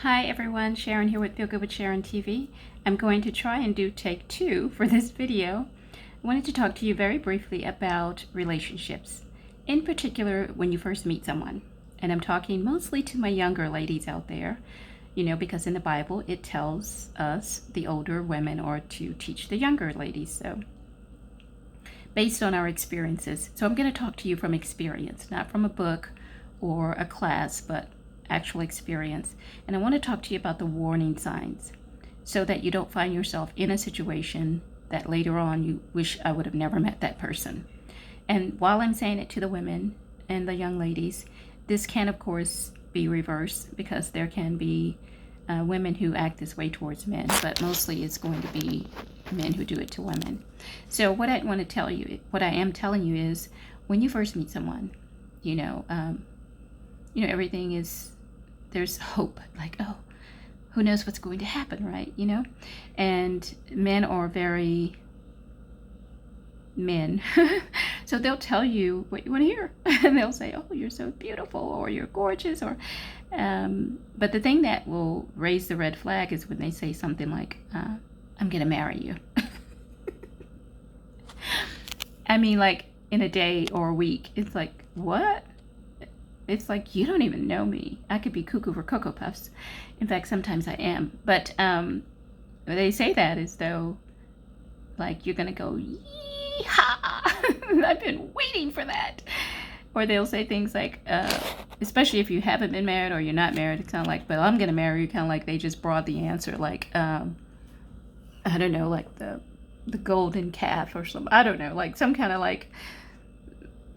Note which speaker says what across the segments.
Speaker 1: Hi everyone, Sharon here with Feel Good with Sharon TV. I'm going to try and do take 2 for this video. I wanted to talk to you very briefly about relationships, in particular when you first meet someone. And I'm talking mostly to my younger ladies out there, because in the Bible it tells us, the older women, are to teach the younger ladies. So based on our experiences. So I'm going to talk to you from experience, not from a book or a class, but actual experience. And I want to talk to you about the warning signs so that you don't find yourself in a situation that later on you wish I would have never met that person. And while I'm saying it to the women and the young ladies, this can of course be reversed, because there can be women who act this way towards men, but mostly it's going to be men who do it to women. So what I want to tell you, what I am telling you is, when you first meet someone, everything is, there's hope, like, oh, who knows what's going to happen, right? And men are very men. So they'll tell you what you want to hear. And they'll say, oh, you're so beautiful, or you're gorgeous, or but the thing that will raise the red flag is when they say something like, I'm gonna marry you. I mean, like, in a day or a week. It's like, what? It's like, you don't even know me. I could be cuckoo for Cocoa Puffs. In fact, sometimes I am. But they say that as though, like, you're going to go, yee-haw! I've been waiting for that. Or they'll say things like, especially if you haven't been married or you're not married, it's kind of like, but I'm going to marry you. Kind of like they just brought the answer. Like, I don't know, like the golden calf or something. I don't know, like some kind of like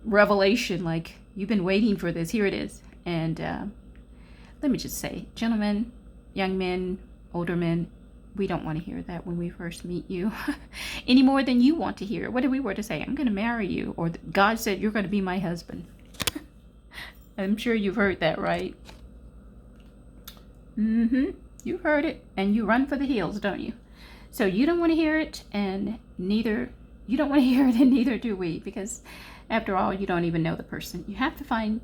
Speaker 1: revelation, like, you've been waiting for this, here it is. And let me just say, gentlemen, young men, older men, we don't want to hear that when we first meet you any more than you want to hear. What if we were to say, I'm going to marry you, or God said you're going to be my husband? I'm sure you've heard that, right? You've heard it, and you run for the hills, don't you? So you don't want to hear it, and neither do we, because after all, you don't even know the person. You have to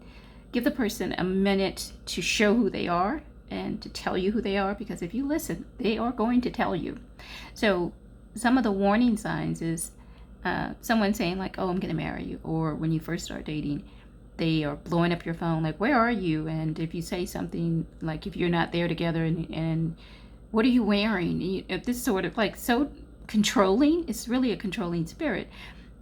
Speaker 1: give the person a minute to show who they are and to tell you who they are, because if you listen, they are going to tell you. So some of the warning signs is someone saying like, oh, I'm going to marry you. Or when you first start dating, they are blowing up your phone like, where are you? And if you say something like, if you're not there together, and what are you wearing? This sort of like so controlling. It's really a controlling spirit.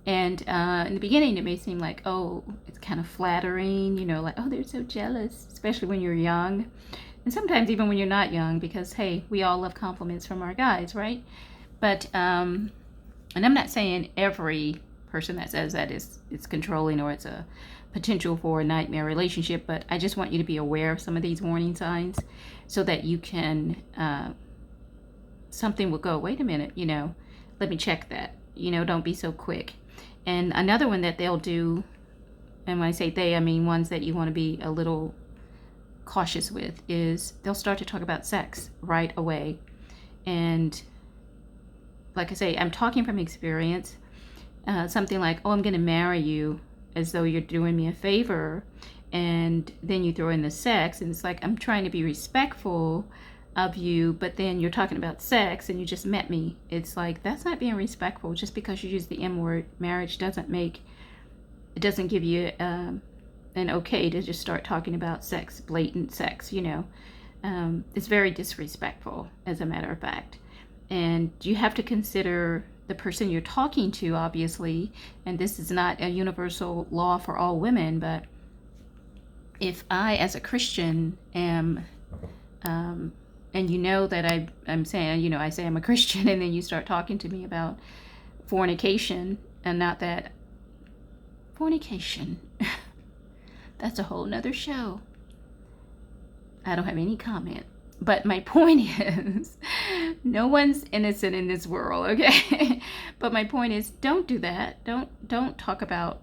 Speaker 1: And in the beginning, it may seem like, oh, it's kind of flattering, like, oh, they're so jealous, especially when you're young. And sometimes even when you're not young, because, hey, we all love compliments from our guys, right? But, and I'm not saying every person that says that is controlling, or it's a potential for a nightmare relationship, but I just want you to be aware of some of these warning signs so that you can, something will go, wait a minute, let me check that, don't be so quick. And another one that they'll do, and when I say they, I mean ones that you want to be a little cautious with, is they'll start to talk about sex right away. And like I say, I'm talking from experience. Something like, oh, I'm going to marry you, as though you're doing me a favor. And then you throw in the sex, and it's like, I'm trying to be respectful of you, but then you're talking about sex and you just met me. It's like, that's not being respectful. Just because you use the M word, marriage doesn't give you an okay to just start talking about sex, blatant sex, it's very disrespectful, as a matter of fact. And you have to consider the person you're talking to, obviously, and this is not a universal law for all women, but if I, as a Christian, am and that I'm saying, I say I'm a Christian, and then you start talking to me about fornication, and not that fornication, that's a whole nother show. I don't have any comment. But my point is, no one's innocent in this world, okay? But my point is, don't do that. Don't talk about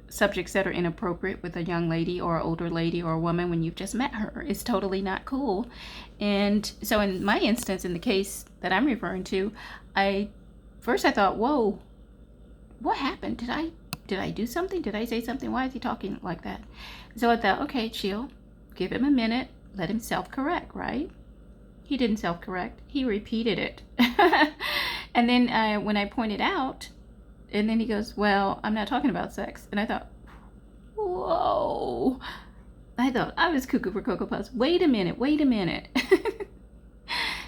Speaker 1: subjects that are inappropriate with a young lady or an older lady or a woman when you've just met her. It's totally not cool. And so in my instance, in the case that I'm referring to, I thought, whoa, what happened? Did I do something? Did I say something? Why is he talking like that? So I thought, okay, chill, give him a minute, let him self-correct, right? He didn't self-correct. He repeated it. And then when I pointed out, and then he goes, well, I'm not talking about sex. And I thought, whoa. I thought I was cuckoo for Cocoa Puffs. Wait a minute.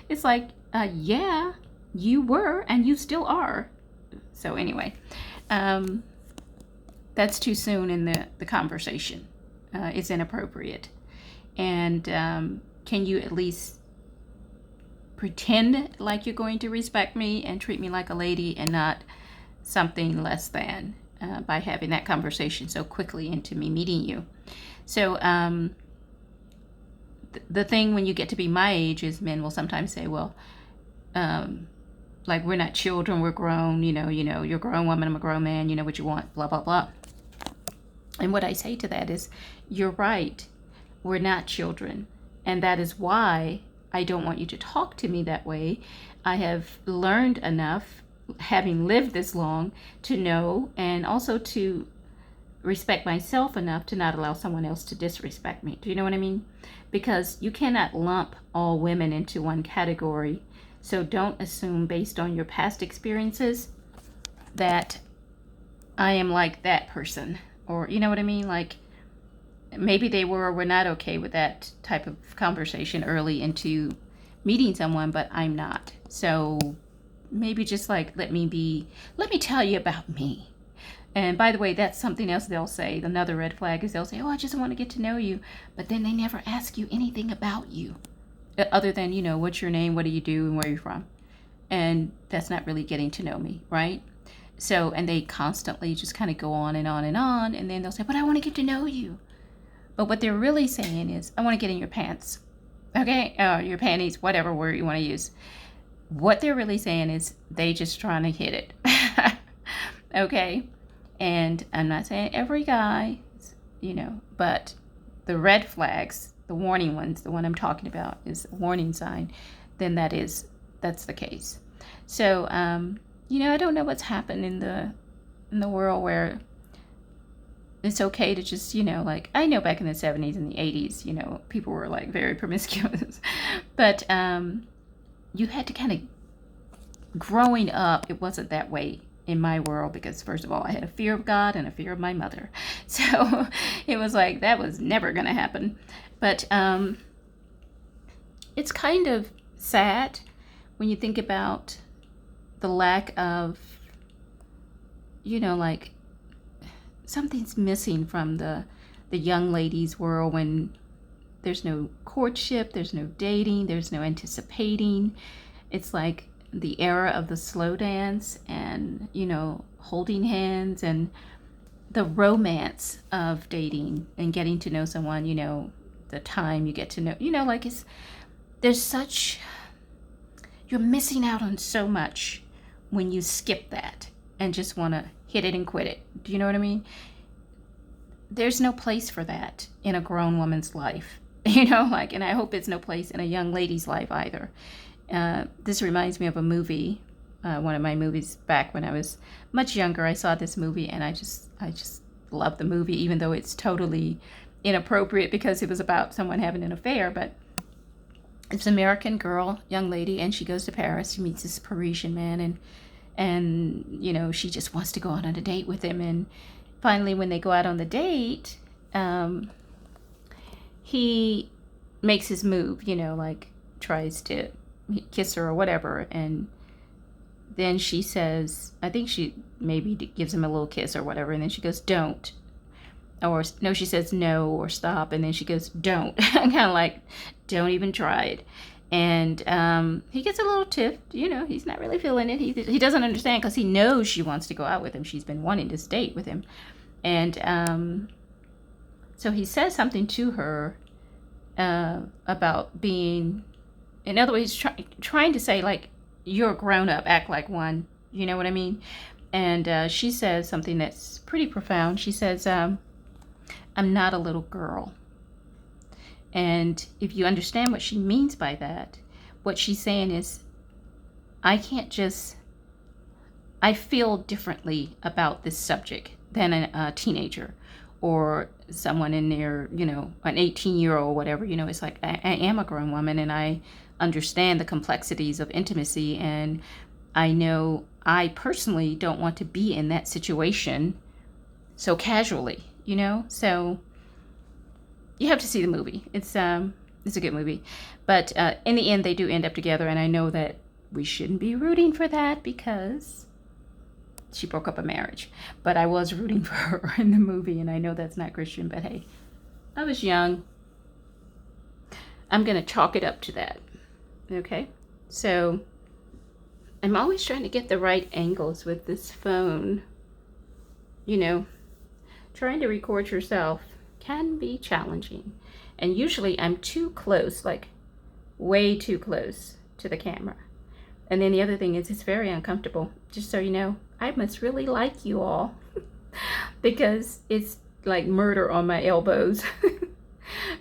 Speaker 1: It's like, yeah, you were and you still are. So anyway, that's too soon in the conversation. It's inappropriate. And can you at least pretend like you're going to respect me and treat me like a lady and not something less than by having that conversation so quickly into me meeting you? So the thing when you get to be my age is men will sometimes say, well, like, we're not children, we're grown, you know, you're a grown woman, I'm a grown man, you know what you want, blah, blah, blah. And what I say to that is, you're right, we're not children. And that is why I don't want you to talk to me that way. I have learned enough, having lived this long, to know and also to respect myself enough to not allow someone else to disrespect me. Do you know what I mean? Because you cannot lump all women into one category. So don't assume based on your past experiences that I am like that person. Or, you know what I mean? Like, maybe they were or were not okay with that type of conversation early into meeting someone, but I'm not. So maybe just like, let me tell you about me. And by the way, that's something else they'll say. Another red flag is they'll say, oh, I just want to get to know you. But then they never ask you anything about you other than, you know, what's your name, what do you do, and where you're from. And that's not really getting to know me, right? So, and they constantly just kind of go on and on and on. And then they'll say, but I want to get to know you. But what they're really saying is, I want to get in your pants. Okay? Your panties, whatever word you want to use. What they're really saying is they just trying to hit it. Okay? And I'm not saying every guy, you know, but the red flags, the warning ones, the one I'm talking about is a warning sign, then that's the case. So, you know, I don't know what's happened in the world where it's okay to just, you know, like, I know back in the 70s and the 80s, you know, people were like very promiscuous, but you had to kind of, growing up, it wasn't that way in my world, because first of all, I had a fear of God and a fear of my mother. So it was like, that was never going to happen. But it's kind of sad when you think about the lack of, you know, like, something's missing from the young ladies' world when there's no courtship, there's no dating, there's no anticipating. It's like the era of the slow dance and, you know, holding hands and the romance of dating and getting to know someone, you know, the time you get to know, you know, like, you're missing out on so much when you skip that and just want to hit it and quit it. Do you know what I mean? There's no place for that in a grown woman's life, you know, like, and I hope it's no place in a young lady's life either. This reminds me of a movie, one of my movies back when I was much younger. I saw this movie and I just loved the movie, even though it's totally inappropriate because it was about someone having an affair. But it's an American girl, young lady, and she goes to Paris. She meets this Parisian man, and you know, she just wants to go out on a date with him. And finally, when they go out on the date, he makes his move, you know, like tries to kiss her or whatever, and then she says, I think she maybe gives him a little kiss or whatever, and then she goes, don't. Or no, she says no or stop, and then she goes, don't. Kind of like, don't even try it. And he gets a little tiffed, you know, he's not really feeling it. He doesn't understand because he knows she wants to go out with him. She's been wanting to date with him. And so he says something to her about being, in other words, trying to say, like, you're a grown-up, act like one. You know what I mean? And she says something that's pretty profound. She says, I'm not a little girl. And if you understand what she means by that, what she's saying is, I feel differently about this subject than a teenager or someone in their, an 18-year-old, whatever, it's like I am a grown woman and I understand the complexities of intimacy, and I know I personally don't want to be in that situation so casually, so you have to see the movie. It's a good movie, but in the end they do end up together, and I know that we shouldn't be rooting for that because she broke up a marriage, but I was rooting for her in the movie, and I know that's not Christian, but hey, I was young. I'm gonna chalk it up to that. Okay, so I'm always trying to get the right angles with this phone. Trying to record yourself can be challenging, and usually I'm too close, like way too close to the camera. And then the other thing is, it's very uncomfortable. Just so you know, I must really like you all because it's like murder on my elbows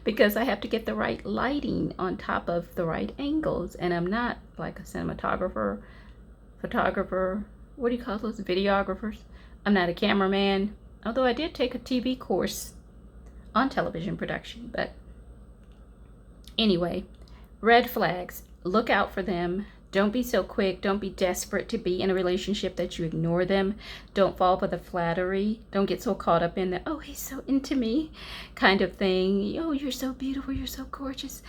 Speaker 1: because I have to get the right lighting on top of the right angles. And I'm not like a cinematographer, photographer, what do you call those, videographers? I'm not a cameraman, although I did take a TV course on television production. But anyway, red flags, look out for them. Don't be so quick. Don't be desperate to be in a relationship that you ignore them. Don't fall for the flattery. Don't get so caught up in the, oh, he's so into me kind of thing. Oh, you're so beautiful. You're so gorgeous.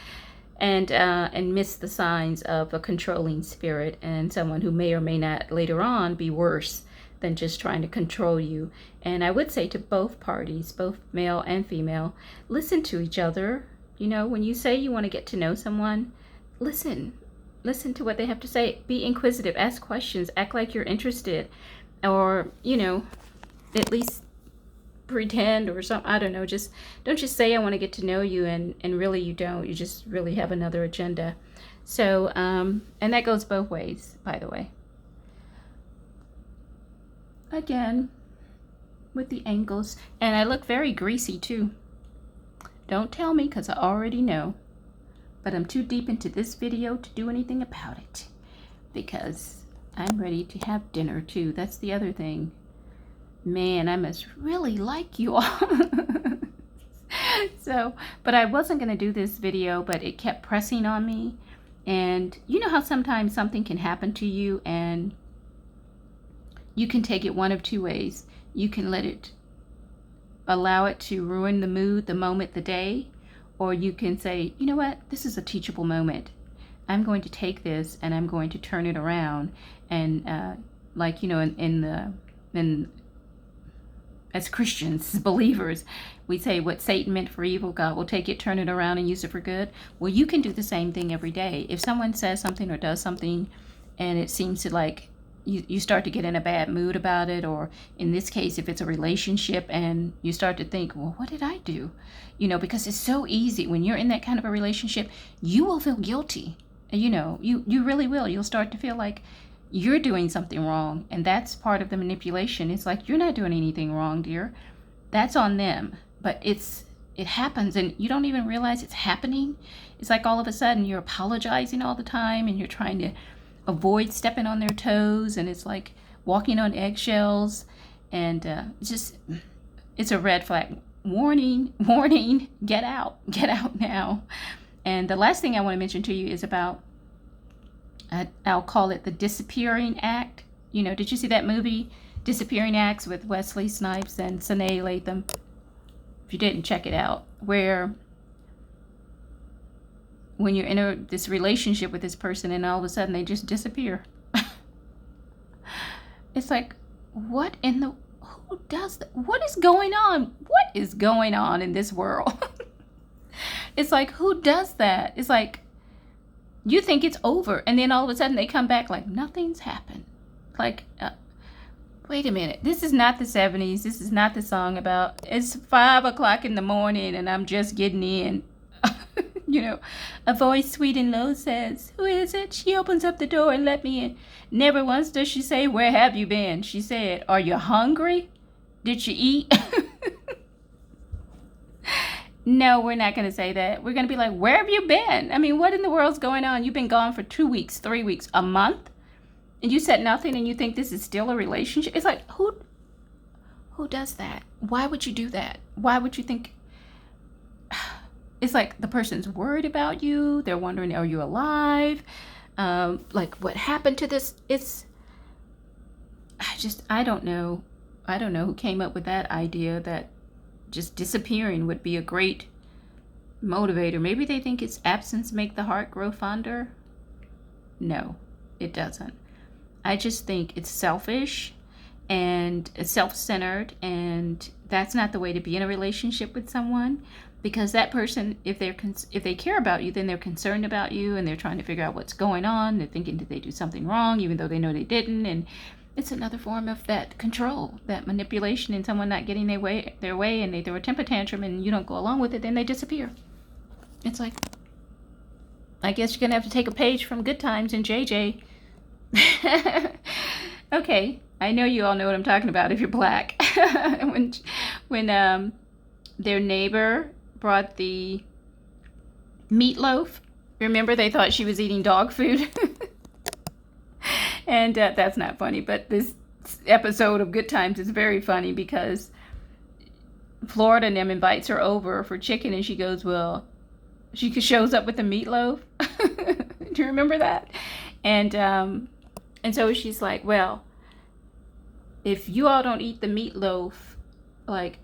Speaker 1: And miss the signs of a controlling spirit and someone who may or may not later on be worse than just trying to control you. And I would say to both parties, both male and female, listen to each other. When you say you want to get to know someone, listen to what they have to say. Be inquisitive, ask questions, act like you're interested, or at least pretend or something. I don't know, just don't just say I want to get to know you and really you don't. You just really have another agenda. So and that goes both ways, by the way. Again, with the angles, and I look very greasy too. Don't tell me, because I already know. But I'm too deep into this video to do anything about it because I'm ready to have dinner too. That's the other thing. Man, I must really like you all. So, but I wasn't going to do this video, but it kept pressing on me. And you know how sometimes something can happen to you and you can take it one of two ways. You can allow it to ruin the mood, the moment, the day. Or you can say, you know what, this is a teachable moment. I'm going to take this and I'm going to turn it around. And as Christians, as believers, we say what Satan meant for evil, God will take it, turn it around and use it for good. Well, you can do the same thing every day. If someone says something or does something and it seems to like you start to get in a bad mood about it, or in this case, if it's a relationship and you start to think, well, what did I do? Because it's so easy when you're in that kind of a relationship, you will feel guilty. You really will. You'll start to feel like you're doing something wrong. And that's part of the manipulation. It's like, you're not doing anything wrong, dear. That's on them. But it happens and you don't even realize it's happening. It's like all of a sudden you're apologizing all the time and you're trying to avoid stepping on their toes, and it's like walking on eggshells, and it's a red flag. Warning, get out now. And the last thing I want to mention to you is about, I'll call it the disappearing act. Did you see that movie, Disappearing Acts, with Wesley Snipes and Sanaa Lathan? If you didn't, check it out. Where when you're in this relationship with this person and all of a sudden they just disappear. It's like, who does that? What is going on? What is going on in this world? It's like, who does that? It's like, you think it's over and then all of a sudden they come back like nothing's happened. Like, wait a minute. This is not the 70s. This is not the song about it's 5 o'clock in the morning and I'm just getting in. A voice sweet and low says, who is it? She opens up the door and let me in. Never once does she say, where have you been? She said, are you hungry? Did you eat? No, we're not going to say that. We're going to be like, where have you been? I mean, what in the world's going on? You've been gone for 2 weeks, 3 weeks, a month, and you said nothing and you think this is still a relationship? It's like, who Who does that? Why would you do that? Why would you think? It's like the person's worried about you. They're wondering, are you alive? Like, what happened to this? I don't know. I don't know who came up with that idea that just disappearing would be a great motivator. Maybe they think it's absence make the heart grow fonder. No, it doesn't. I just think it's selfish and self-centered, and that's not the way to be in a relationship with someone, because that person, if they care about you, then they're concerned about you and they're trying to figure out what's going on. They're thinking, did they do something wrong, even though they know they didn't? And it's another form of that control, that manipulation, and someone not getting their way, and they throw a temper tantrum and you don't go along with it, then they disappear. It's like, I guess you're gonna have to take a page from Good Times and JJ. Okay, I know you all know what I'm talking about if you're black. when their neighbor brought the meatloaf, remember they thought she was eating dog food? And that's not funny, but this episode of Good Times is very funny because Florida and them invites her over for chicken, and she goes, well, she shows up with the meatloaf. Do you remember that? And so she's like, well, if you all don't eat the meatloaf, like,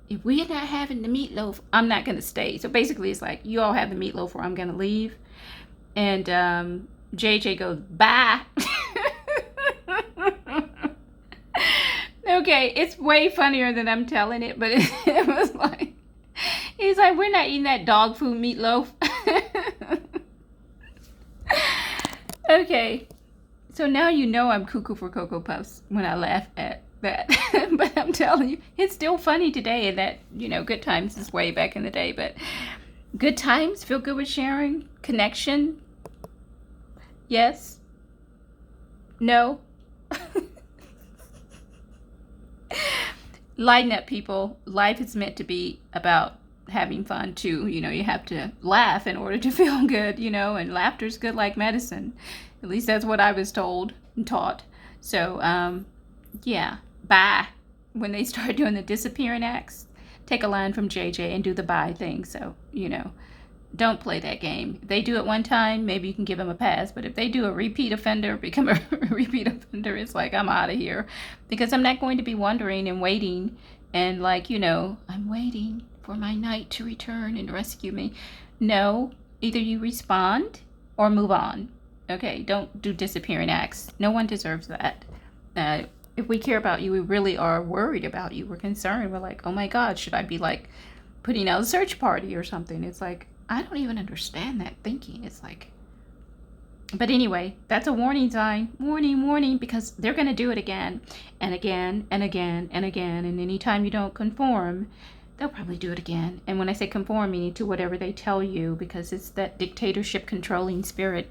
Speaker 1: if we're not having the meatloaf, I'm not going to stay. So basically it's like, you all have the meatloaf or I'm going to leave. And JJ goes, bye. Okay, it's way funnier than I'm telling it, but it was like, he's like, we're not eating that dog food meatloaf. Okay, so now you know I'm cuckoo for Cocoa Puffs when I laugh at that. But I'm telling you, it's still funny today, and that, you know, Good Times is way back in the day. But Good Times, Feel Good with Sharon, Connection, yes, no. Lighten up, people. Life is meant to be about having fun too. You know, you have to laugh in order to feel good, you know, and laughter's good like medicine. At least that's what I was told and taught. So yeah, bye. When they start doing the disappearing acts, take a line from JJ and do the bye thing. So, you know, don't play that game. If they do it one time, maybe you can give them a pass. But if they do a repeat offender, become a repeat offender, it's like, I'm out of here. Because I'm not going to be wondering and waiting and like, you know, I'm waiting for my knight to return and rescue me. No, either you respond or move on. Okay, don't do disappearing acts. No one deserves that. If we care about you, we really are worried about you. We're concerned. We're like, oh my God, should I be like putting out a search party or something? It's like, I don't even understand that thinking. It's like, but anyway, that's a warning sign. Warning, warning, because they're going to do it again and again and again and again. And anytime you don't conform, they'll probably do it again. And when I say conform, meaning to whatever they tell you, because it's that dictatorship controlling spirit.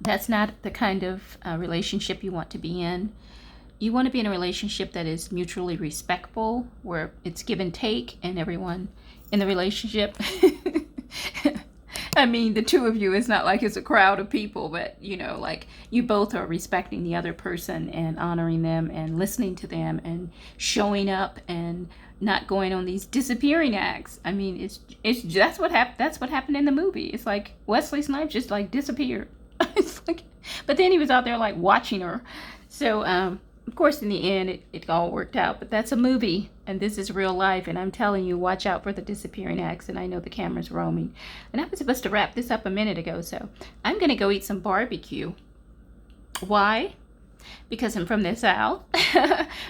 Speaker 1: That's not the kind of relationship you want to be in. You want to be in a relationship that is mutually respectful, where it's give and take, and everyone in the relationship. I mean, the two of you, it's not like it's a crowd of people, but, you know, like you both are respecting the other person and honoring them and listening to them and showing up and not going on these disappearing acts. I mean, it's that's what happened. That's what happened in the movie. It's like Wesley Snipes just like disappeared. It's like, but then he was out there like watching her. So, of course, in the end, it all worked out. But that's a movie, and this is real life. And I'm telling you, watch out for the disappearing acts. And I know the camera's roaming. And I was supposed to wrap this up a minute ago, so I'm going to go eat some barbecue. Why? Because I'm from the South.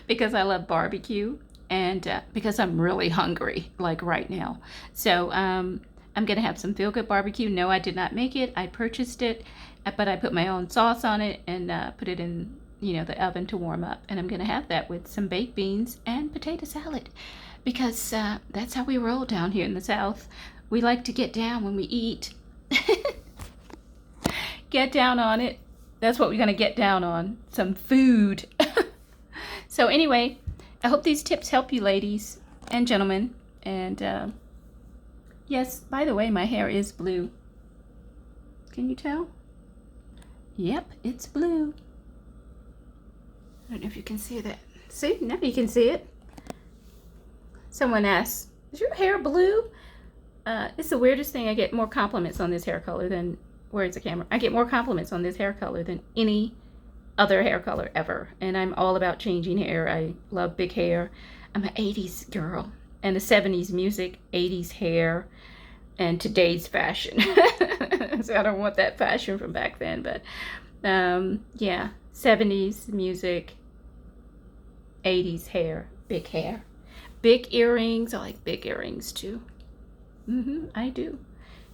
Speaker 1: Because I love barbecue. And because I'm really hungry, like right now. So I'm going to have some Feel Good barbecue. No, I did not make it. I purchased it. But I put my own sauce on it and put it in, you know, the oven to warm up. And I'm going to have that with some baked beans and potato salad. Because that's how we roll down here in the South. We like to get down when we eat. Get down on it. That's what we're going to get down on. Some food. So anyway, I hope these tips help you, ladies and gentlemen. And yes, by the way, my hair is blue. Can you tell? Yep, it's blue. I don't know if you can see that. See, now you can see it. Someone asked, is your hair blue? It's the weirdest thing. I get more compliments on this hair color than, where's the camera? I get more compliments on this hair color than any other hair color ever. And I'm all about changing hair. I love big hair. I'm an 80s girl. And the 70s music, 80s hair, and today's fashion. So I don't want that fashion from back then. But yeah, 70s music, 80s hair, big hair. Big earrings. I like big earrings too. I do.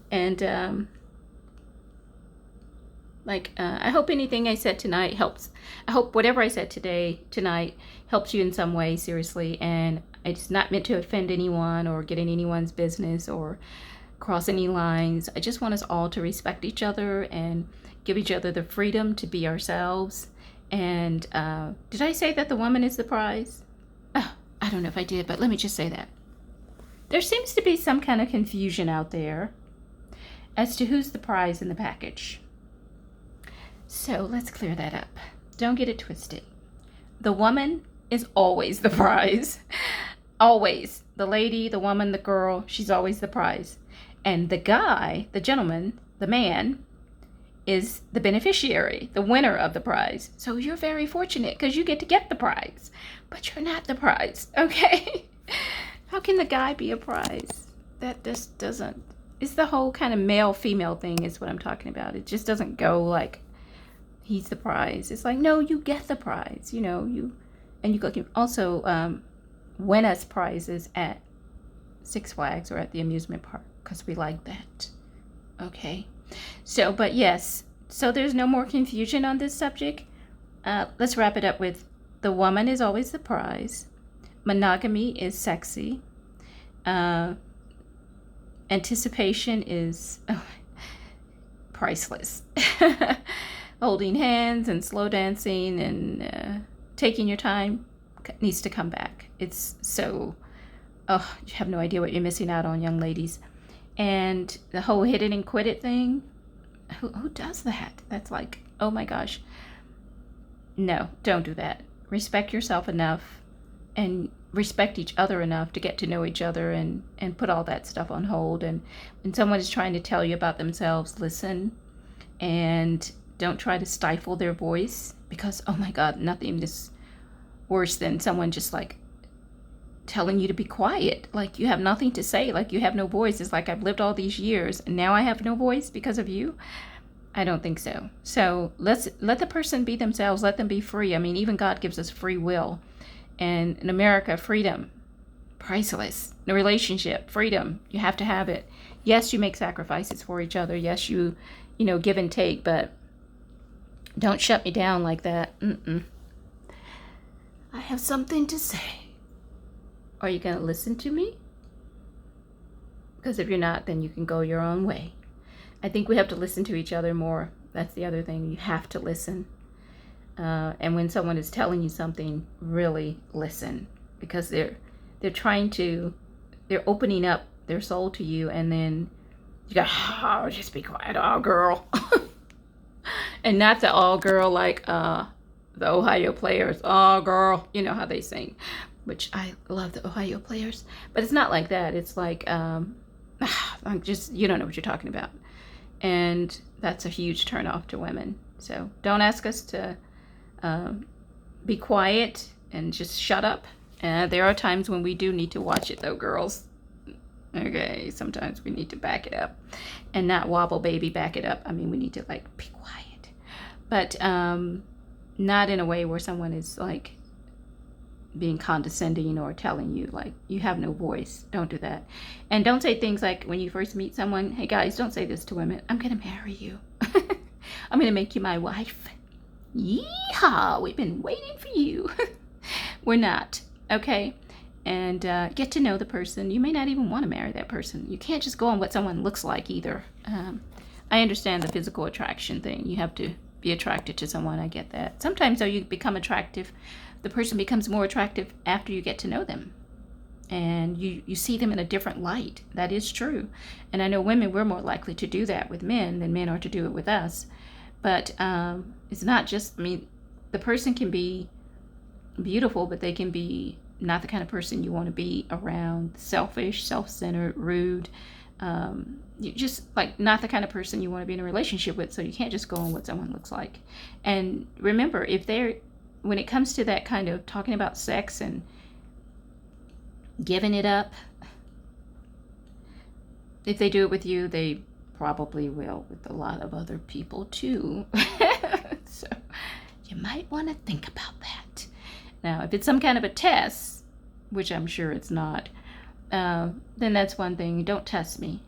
Speaker 1: And I hope anything I said tonight helps. I hope whatever I said tonight helps you in some way, seriously. And it's not meant to offend anyone or get in anyone's business or cross any lines. I just want us all to respect each other and give each other the freedom to be ourselves. And did I say that the woman is the prize? Oh, I don't know if I did, but let me just say that. There seems to be some kind of confusion out there as to who's the prize in the package. So let's clear that up. Don't get it twisted. The woman is always the prize. Always. The lady, the woman, the girl, she's always the prize. And the guy, the gentleman, the man, is the beneficiary, the winner of the prize. So you're very fortunate because you get to get the prize. But you're not the prize, okay? How can the guy be a prize? That just doesn't... It's the whole kind of male-female thing is what I'm talking about. It just doesn't go like he's the prize. It's like, no, you get the prize. You know, you can also win us prizes at Six Flags or at the amusement park because we like that. Okay. So, but yes. So there's no more confusion on this subject. Let's wrap it up with the woman is always the prize. Monogamy is sexy. Anticipation is priceless. Holding hands and slow dancing and taking your time needs to come back. It's so, you have no idea what you're missing out on, young ladies. And the whole hit it and quit it thing, who does that? That's like, oh my gosh. No, don't do that. Respect yourself enough and respect each other enough to get to know each other and put all that stuff on hold. And when someone is trying to tell you about themselves, listen and don't try to stifle their voice because, oh my God, nothing is worse than someone just like telling you to be quiet. Like you have nothing to say, like you have no voice. It's like I've lived all these years and now I have no voice because of you. I don't think so. So let the person be themselves. Let them be free. I mean, even God gives us free will. And in America, freedom, priceless. The relationship, freedom, you have to have it. Yes, you make sacrifices for each other. Yes, you give and take, but don't shut me down like that. I have something to say. Are you going to listen to me? Because if you're not, then you can go your own way. I think we have to listen to each other more. That's the other thing. You have to listen. And when someone is telling you something, really listen. Because they're opening up their soul to you. And then you go, oh, just be quiet, oh, girl. And not the all girl like the Ohio Players. Oh, girl. You know how they sing. Which I love the Ohio Players. But it's not like that. It's like, I'm just, you don't know what you're talking about. And that's a huge turnoff to women. So don't ask us to be quiet and just shut up. There are times when we do need to watch it though, girls. Okay, sometimes we need to back it up. And not wobble baby, back it up. I mean, we need to like be quiet. But not in a way where someone is like being condescending or telling you like you have no voice. Don't do that. And don't say things like when you first meet someone, hey guys, don't say this to women. I'm gonna marry you. I'm gonna make you my wife. Yeehaw, we've been waiting for you. We're not. Okay. And get to know the person. You may not even want to marry that person. You can't just go on what someone looks like either. I understand the physical attraction thing. You have to be attracted to someone. I get that. Sometimes though you become attractive, the person becomes more attractive after you get to know them. And you see them in a different light. That is true. And I know women, we're more likely to do that with men than men are to do it with us. But it's not just, I mean, the person can be beautiful, but they can be not the kind of person you want to be around. Selfish, self-centered, rude. You just like not the kind of person you want to be in a relationship with. So you can't just go on what someone looks like. And remember, if they're, when it comes to that kind of talking about sex and giving it up, if they do it with you, they probably will with a lot of other people too. So you might want to think about that. Now, if it's some kind of a test, which I'm sure it's not, then that's one thing. Don't test me.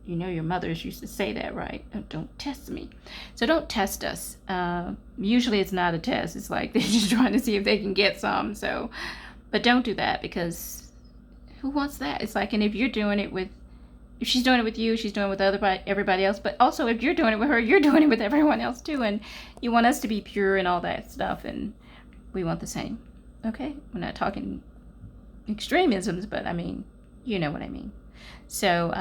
Speaker 1: You know your mothers used to say that, right? Don't test me. So don't test us. Usually it's not a test. It's like they're just trying to see if they can get some. So, but don't do that, because who wants that? It's like, and if you're doing it with, if she's doing it with you, she's doing it with everybody else. But also, if you're doing it with her, you're doing it with everyone else too. And you want us to be pure and all that stuff. And we want the same. Okay? We're not talking extremisms, but I mean, you know what I mean. So,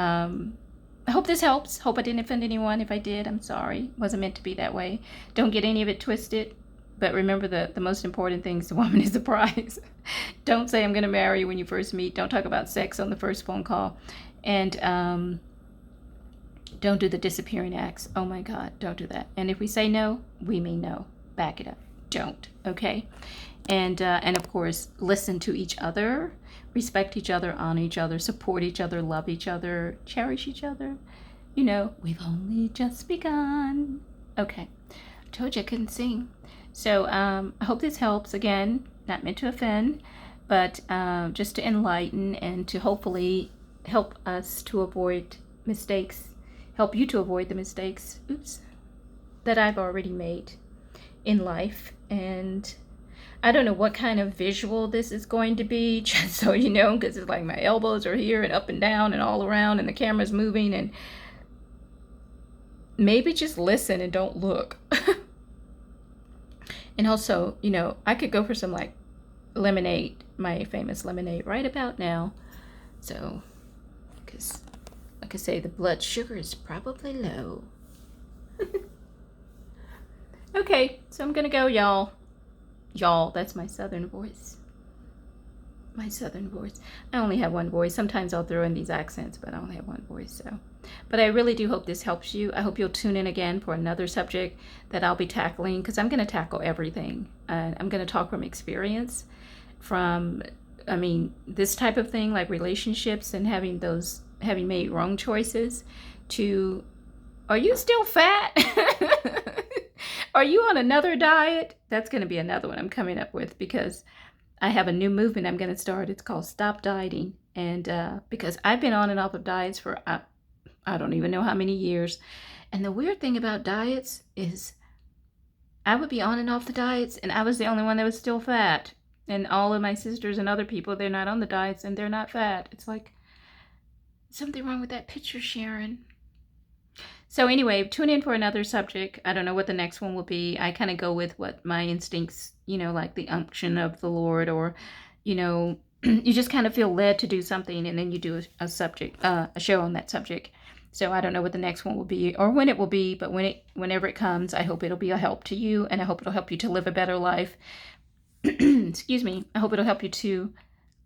Speaker 1: I hope this helps. Hope I didn't offend anyone. If I did, I'm sorry. It wasn't meant to be that way. Don't get any of it twisted. But remember, the most important thing is the woman is the prize. Don't say I'm going to marry you when you first meet. Don't talk about sex on the first phone call. And don't do the disappearing acts. Oh my God, don't do that. And if we say no, we mean no. Back it up. Don't. Okay? And of course, listen to each other, respect each other, honor each other, support each other, love each other, cherish each other. You know, we've only just begun. Okay. I told you I couldn't sing. So I hope this helps. Again, not meant to offend, but just to enlighten and to hopefully help us to avoid mistakes, help you to avoid the mistakes, that I've already made in life. And I don't know what kind of visual this is going to be, just so you know, because it's like my elbows are here and up and down and all around and the camera's moving, and maybe just listen and don't look. And also, you know, I could go for some like lemonade, my famous lemonade right about now. So, because like I say, the blood sugar is probably low. Okay, so I'm gonna go, y'all. Y'all, that's my southern voice. My southern voice. I only have one voice. Sometimes I'll throw in these accents, but I only have one voice, so. But I really do hope this helps you. I hope you'll tune in again for another subject that I'll be tackling, because I'm going to tackle everything. I'm going to talk from experience, from, I mean, this type of thing, like relationships and having made wrong choices, to, are you still fat? Are you on another diet? That's going to be another one I'm coming up with, because I have a new movement I'm going to start. It's called Stop Dieting. And because I've been on and off of diets for I don't even know how many years. And the weird thing about diets is I would be on and off the diets, and I was the only one that was still fat. And all of my sisters and other people, they're not on the diets and they're not fat. It's like, something wrong with that picture, Sharon. So anyway, tune in for another subject. I don't know what the next one will be. I kind of go with what my instincts, you know, like the unction of the Lord, or, you know, you just kind of feel led to do something, and then you do a show on that subject. So I don't know what the next one will be or when it will be, but whenever it comes, I hope it'll be a help to you, and I hope it'll help you to live a better life. Excuse me. I hope it'll help you to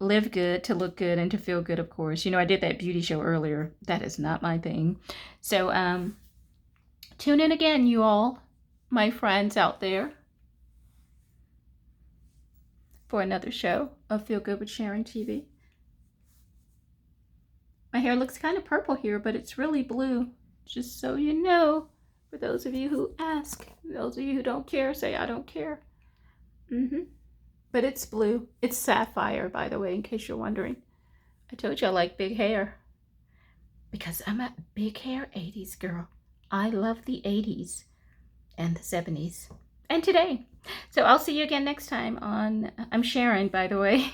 Speaker 1: live good, to look good, and to feel good, of course. You know, I did that beauty show earlier. That is not my thing. So tune in again, you all, my friends out there, for another show of Feel Good with Sharon TV. My hair looks kind of purple here, but it's really blue, just so you know. For those of you who ask, those of you who don't care, say I don't care. But it's blue. It's sapphire, by the way, in case you're wondering. I told you I like big hair, because I'm a big hair 80s girl. I love the 80s and the 70s and today. So I'll see you again next time on, I'm Sharon, by the way,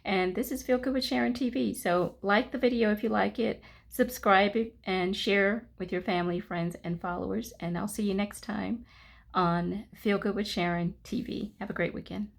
Speaker 1: and this is Feel Good with Sharon TV. So like the video if you like it, subscribe and share with your family, friends, and followers, and I'll see you next time on Feel Good with Sharon TV. Have a great weekend.